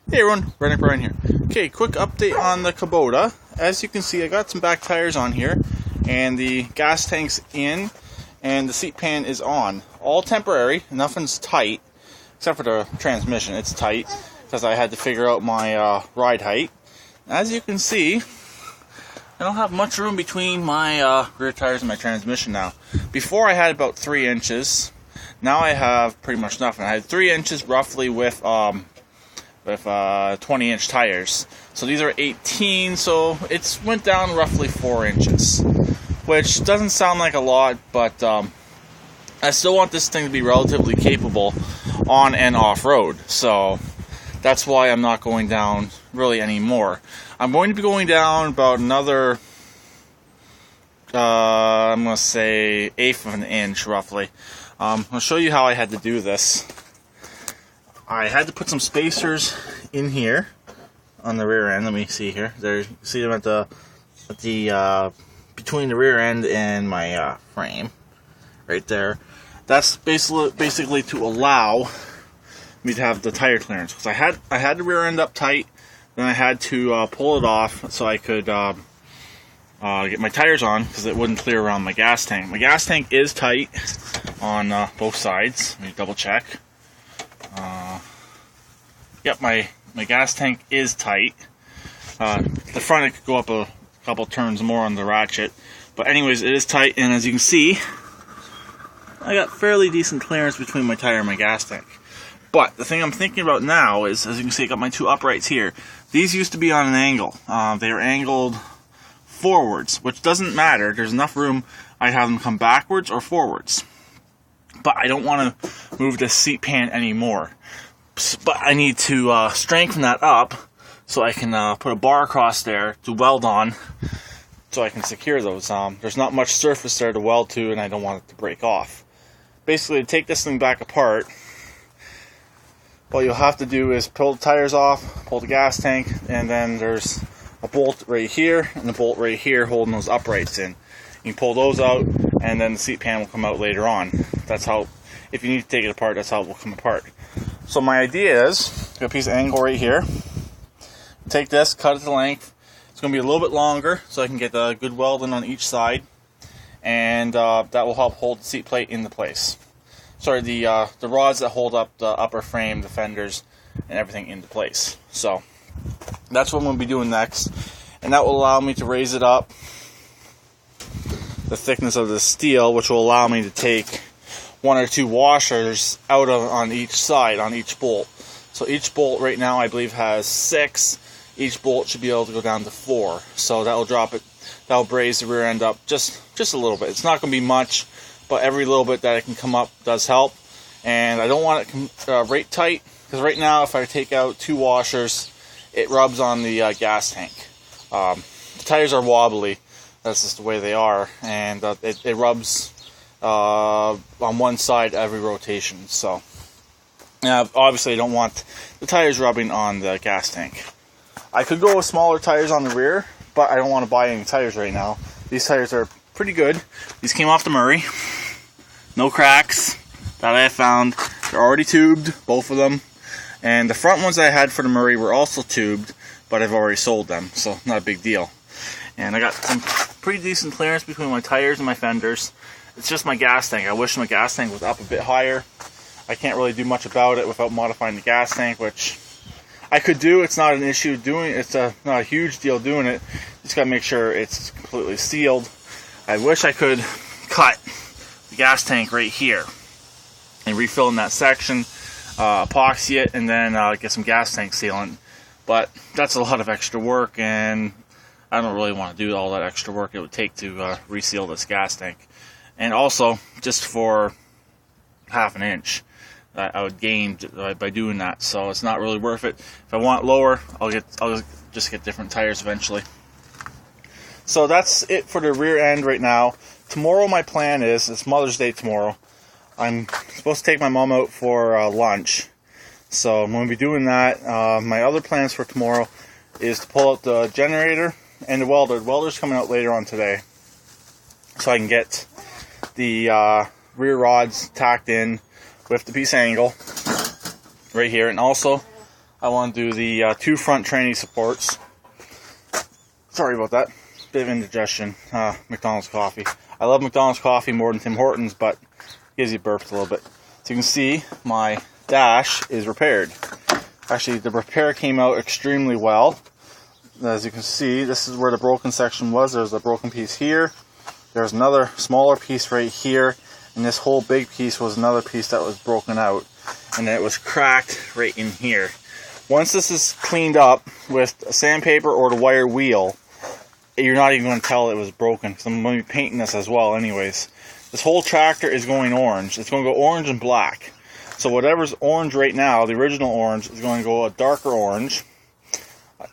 Hey everyone, Brian here. Okay, quick update on the Kubota. As you can see, I got some back tires on here, and the gas tank's in, and the seat pan is on. All temporary, nothing's tight, except for the transmission. It's tight, because I had to figure out my ride height. As you can see, I don't have much room between my rear tires and my transmission now. Before I had about 3 inches. Now I have pretty much nothing. I had 3 inches roughly with 20-inch tires. So these are 18, so it's went down roughly 4 inches, which doesn't sound like a lot, but I still want this thing to be relatively capable on and off-road. So that's why I'm not going down really anymore. I'm going to be going down about another, I'm going to say 1/8 of an inch roughly. I'll show you how I had to do this. I had to put some spacers in here on the rear end. Let me see here. There, you can see them at the between the rear end and my frame, right there. That's basically to allow me to have the tire clearance, because I had the rear end up tight. Then I had to pull it off so I could get my tires on, because it wouldn't clear around my gas tank. My gas tank is tight on both sides. Let me double check. Yep, my gas tank is tight. The front, it could go up a couple turns more on the ratchet. But anyways, it is tight, and as you can see, I got fairly decent clearance between my tire and my gas tank. But the thing I'm thinking about now is, as you can see, I got my 2 uprights here. These used to be on an angle. They are angled forwards, which doesn't matter. There's enough room. I'd have them come backwards or forwards. But I don't want to move the seat pan anymore. But I need to strengthen that up so I can put a bar across there to weld on, so I can secure those. There's not much surface there to weld to, and I don't want it to break off. Basically, to take this thing back apart, what you'll have to do is pull the tires off, pull the gas tank, and then there's a bolt right here and a bolt right here holding those uprights in. You can pull those out, and then the seat pan will come out later on. That's how, if you need to take it apart, that's how it will come apart. So my idea is, got a piece of angle right here. Take this, cut it to length. It's going to be a little bit longer, so I can get the good welding on each side, and that will help hold the seat plate into place. Sorry, the rods that hold up the upper frame, the fenders, and everything into place. So that's what I'm going to be doing next, and that will allow me to raise it up the thickness of the steel, which will allow me to take 1 or 2 washers out on each side, on each bolt. So each bolt right now, I believe, has 6. Each bolt should be able to go down to 4. So that will drop it. That will braze the rear end up just a little bit. It's not going to be much, but every little bit that it can come up does help. And I don't want it rate tight, because right now, if I take out 2 washers, it rubs on the gas tank. The tires are wobbly. That's just the way they are, and it rubs on one side every rotation. So obviously I don't want the tires rubbing on the gas tank. I could go with smaller tires on the rear, but I don't want to buy any tires right now. These tires are pretty good. These came off the Murray. No cracks that I found. They're already tubed, both of them. And the front ones I had for the Murray were also tubed, but I've already sold them, so not a big deal. And I got some pretty decent clearance between my tires and my fenders. It's just my gas tank. I wish my gas tank was up a bit higher. I can't really do much about it without modifying the gas tank, which I could do. It's not an issue doing it. It's not a huge deal doing it. Just got to make sure it's completely sealed. I wish I could cut the gas tank right here and refill in that section, epoxy it, and then get some gas tank sealant. But that's a lot of extra work, and I don't really want to do all that extra work it would take to reseal this gas tank. And also, just for 1/2 inch that I would gain by doing that, so it's not really worth it. If I want lower, I'll just get different tires eventually. So that's it for the rear end right now. Tomorrow my plan is, it's Mother's Day tomorrow. I'm supposed to take my mom out for lunch, so I'm going to be doing that. My other plans for tomorrow is to pull out the generator and the welder. The welder's coming out later on today, so I can get the rear rods tacked in with the piece angle right here, and also I want to do the 2 front tranny supports. Sorry about that. Bit of indigestion. McDonald's coffee. I love McDonald's coffee more than Tim Hortons, but it gives you burps a little bit. So you can see my dash is repaired. Actually, the repair came out extremely well. As you can see, this is where the broken section was. There's a broken piece here. There's another smaller piece right here. And this whole big piece was another piece that was broken out. And then it was cracked right in here. Once this is cleaned up with sandpaper or the wire wheel, you're not even going to tell it was broken, because I'm going to be painting this as well anyways. This whole tractor is going orange. It's going to go orange and black. So whatever's orange right now, the original orange, is going to go a darker orange.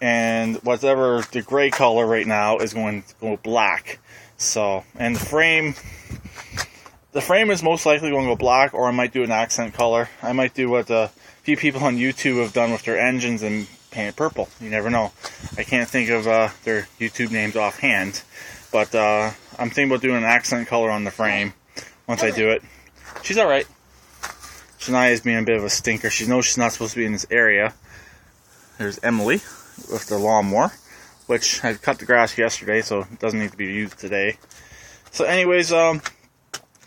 And whatever the gray color right now is going to go black. So, and the frame is most likely going to go black, or I might do an accent color. I might do what a few people on YouTube have done with their engines and paint it purple. You never know. I can't think of their YouTube names offhand, but I'm thinking about doing an accent color on the frame once I do it. She's alright. Shania is being a bit of a stinker. She knows she's not supposed to be in this area. There's Emily with the lawnmower, which I cut the grass yesterday, so it doesn't need to be used today. So anyways,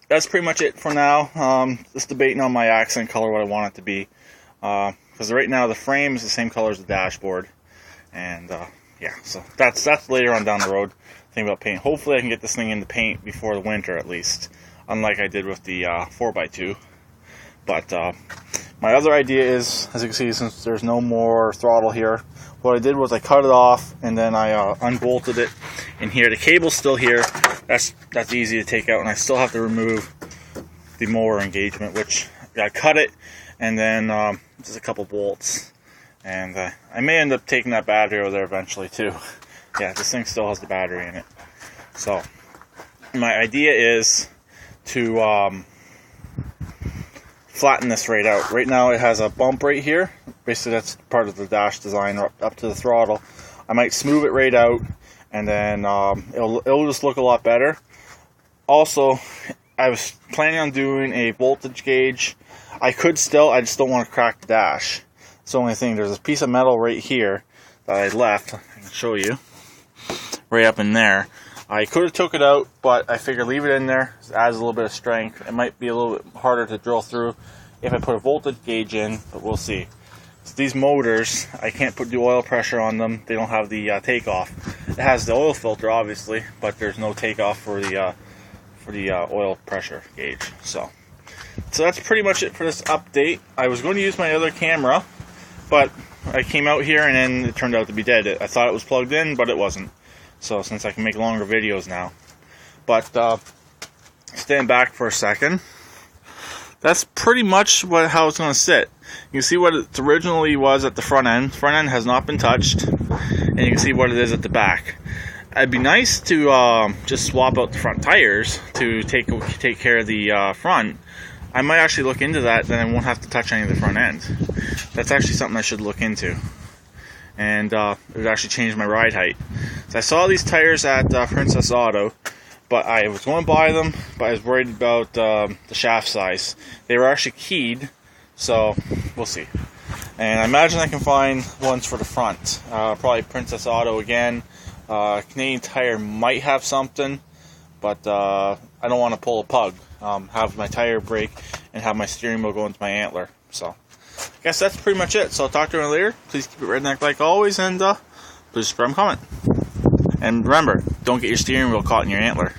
that's pretty much it for now. Just debating on my accent color, what I want it to be. Because right now the frame is the same color as the dashboard, and yeah, so that's later on down the road. Think about paint. Hopefully I can get this thing into paint before the winter at least, unlike I did with the 4x2. But my other idea is, as you can see, since there's no more throttle here, what I did was I cut it off and then I unbolted it in here. The cable's still here. That's easy to take out, and I still have to remove the mower engagement, which I cut it, and then just a couple bolts, and I may end up taking that battery over there eventually too. Yeah, this thing still has the battery in it. So my idea is to flatten this right out. Right now it has a bump right here. Basically that's part of the dash design up to the throttle. I might smooth it right out, and then it'll just look a lot better. Also, I was planning on doing a voltage gauge. I just don't want to crack the dash. It's the only thing. There's a piece of metal right here that I left. I can show you. Right up in there. I could have took it out, but I figured leave it in there. It adds a little bit of strength. It might be a little bit harder to drill through if I put a voltage gauge in, but we'll see. So these motors, I can't do oil pressure on them. They don't have the takeoff. It has the oil filter, obviously, but there's no takeoff for the oil pressure gauge. So that's pretty much it for this update. I was going to use my other camera, but I came out here and then it turned out to be dead. I thought it was plugged in, but it wasn't. So since I can make longer videos now. But stand back for a second. That's pretty much how it's going to sit. You can see what it originally was at the front end. Front end has not been touched. And you can see what it is at the back. It'd be nice to just swap out the front tires to take care of the front. I might actually look into that, then I won't have to touch any of the front end. That's actually something I should look into. And it would actually change my ride height. So I saw these tires at Princess Auto, but I was going to buy them, but I was worried about the shaft size. They were actually keyed, so we'll see. And I imagine I can find ones for the front. Probably Princess Auto again. Canadian Tire might have something, but I don't want to pull a plug. Have my tire break and have my steering wheel go into my antler. So I guess that's pretty much it. So I'll talk to you later. Please keep it redneck like always, and please subscribe and comment. And remember, don't get your steering wheel caught in your antler.